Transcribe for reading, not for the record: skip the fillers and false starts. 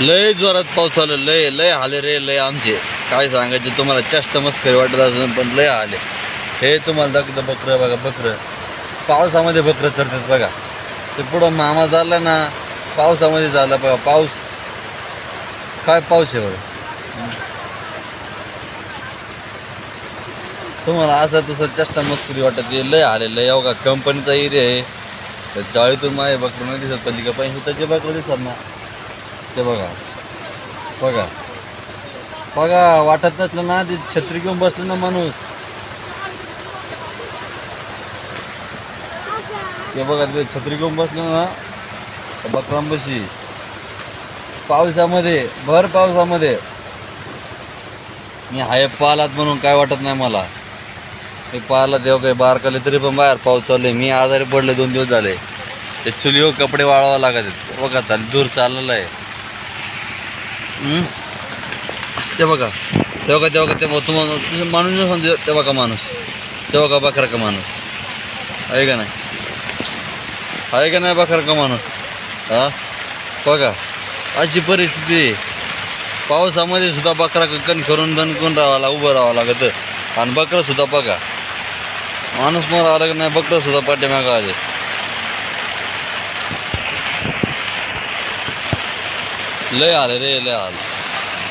लय जोरात पाऊस चालू आहे. लय लय आले रे लय आमचे. काय सांगायचे तुम्हाला, चष्ट मस्करी वाटत असेल पण लय आले. हे तुम्हाला दाखवतं बकरं बघा, बकरं पावसामध्ये बकरं चढतात बघा. ते पुढं मामा झाला ना, पावसामध्ये झाला बघा. पाऊस काय पाऊस आहे बघा. तुम्हाला असं तसं चष्टा मस्करी वाटत लय आलेलं आहे. बघा कंपनीचा एरिया आहे. तर चाळीतून माझे बकरं नाही दिसत, पण का पण त्याचे बकरं दिसत ना. ते बघा बघा बघा, वाटत नसलं ना ते छत्री घेऊन बसलं ना माणूस. ते बघा ते छत्री घेऊन बसलं ना बकरांपाशी पावसामध्ये, भर पावसामध्ये. मी हाय पालात म्हणून काय वाटत नाही मला. मी पाला देव काही बारकाले तरी पण बाहेर पाऊस चालू आहे. मी आजारी पडले 2 दिवस झाले. ते चुलीवर कपडे वाळवावं लागत आहेत. बघा चाल दूर चाललेलं आहे. ते बघा ते बघा ते बघा ते तुम्हाला माणूस समजा. ते बघा माणूस, ते बघा बकरा का माणूस आहे का नाही, आहे का नाही बकरा का माणूस. हा बघा अशी परिस्थिती. पावसामध्ये सुद्धा बकरा कण करून दणकून उभं राहावं लागतं. आणि बकरं सुद्धा बघा, माणूस मग आला की नाही, बकरं सुद्धा पाठीमागं आले. लय आले रे लय आले.